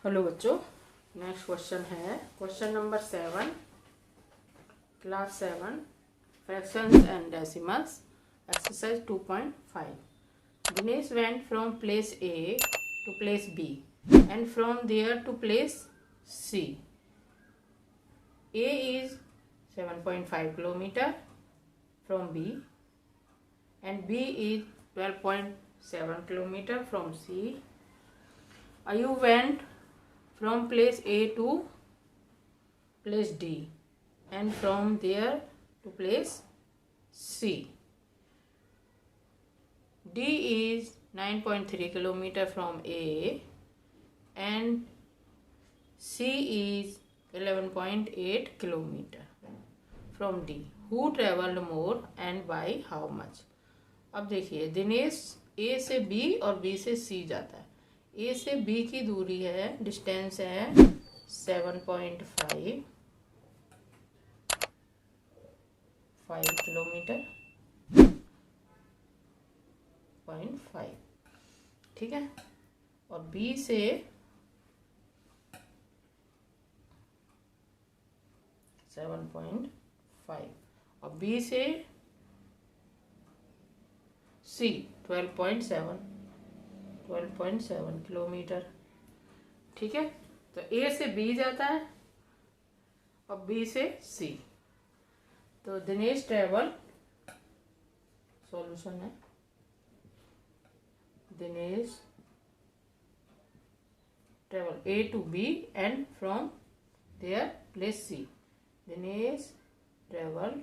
Hello बच्चों, next question है question number 7, class 7, fractions and decimals, exercise 2.5. Dinesh went from place A to place B and from there to place C. A is 7.5 kilometer from B and B is 12.7 kilometer from C. Ayu went from place A to place D and from there to place C. D is 9.3 kilometer from A and C is 11.8 kilometer from D. Who traveled more and by how much? अब देखिए, Dinesh A से B और B से C जाता है. A से B की दूरी है, डिस्टेंस है 7.5 किलोमीटर 0.5, ठीक है. और B से सेवन पॉइंट फाइव और B से C 12.7 किलोमीटर, ठीक है. तो A से B जाता है और B से C. तो दिनेश ट्रेवल, सॉल्यूशन है, Dinesh travel A to B and from there place C. Dinesh travelled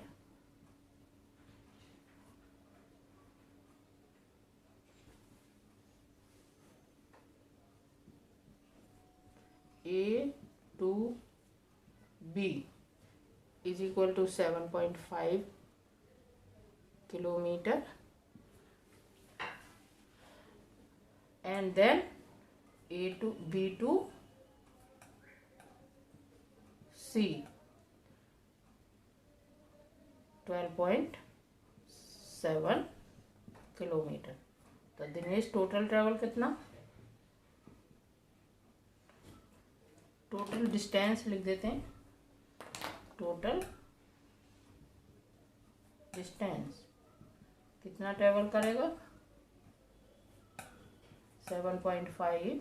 A to B is equal to 7.5 kilometer and then A to B to C 12.7 kilometre. तो Dinesh total travel कितना, total distance लिख देते हैं, total distance कितना travel करेगा, 7.5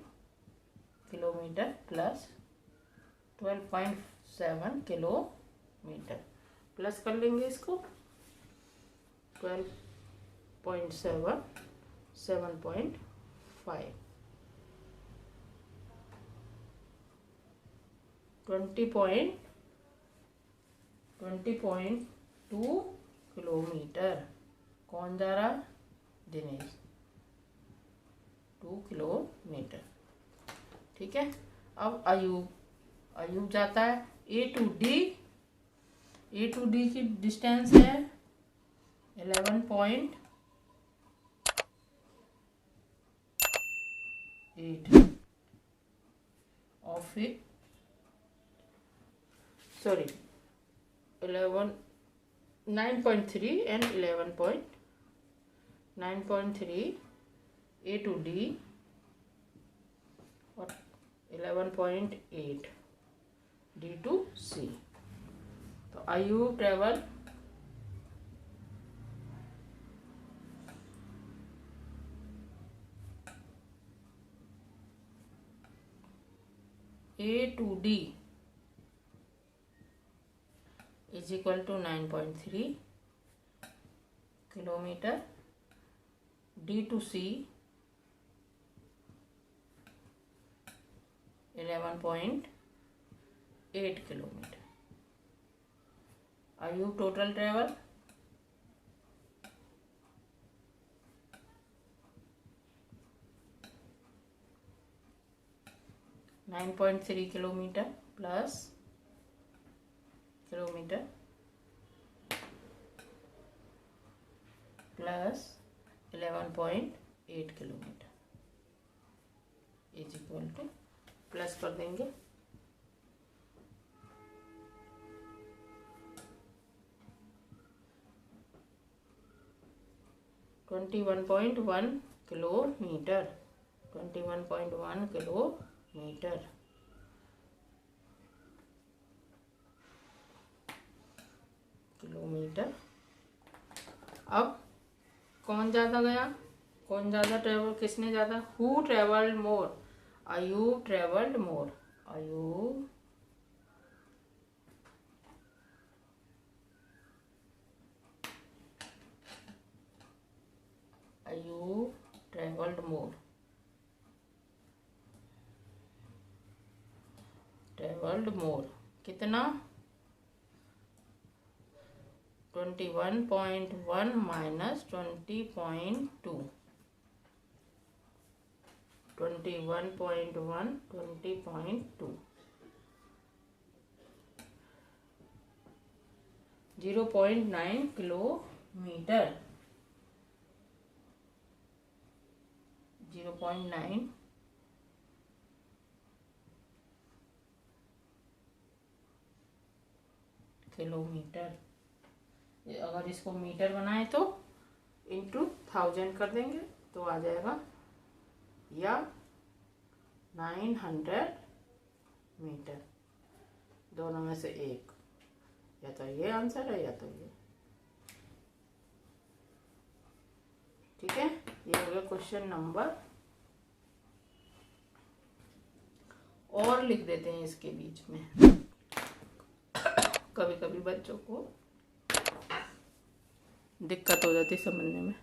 kilometre plus 12.7 kilometre. Plus कर लेंगे इसको, 12.7 7.5 20.2 किलोमीटर. कौन जा रहा, दिनेश, 2 किलोमीटर, ठीक है. अब अयूब जाता है A to D की डिस्टेंस है 11.8 और फिर 9.3 and 9.3 A to D और 11.8 D to C. तो Ayu travel A to D is equal to 9.3 kilometre, D to C 11.8 kilometre. Ayu total travel 9.3 kilometre plus kilometre plus 11.8 kilometre is equal to, plus कर देंगे 21.1 kilometre 21.1 kilometre kilometre. अब कौन ज़्यादा गया, कौन ज़्यादा ट्रेवल, किसने ज़्यादा, who travelled more, Ayub travelled more, Ayub travelled more, travelled more कितना, 21.1 माइनस 20.2, 21.1 20.2, 0.9 किलोमीटर, 0.9 किलोमीटर। अगर इसको मीटर बनाए तो इंटू 1000 कर देंगे तो आ जाएगा या 900 मीटर, दोनों में से एक, या तो ये आंसर है या तो ये। ठीक है, ये हो गया क्वेश्चन नंबर। और लिख देते हैं इसके बीच में, कभी कभी बच्चों को दिक्कत हो जाती है समझने में।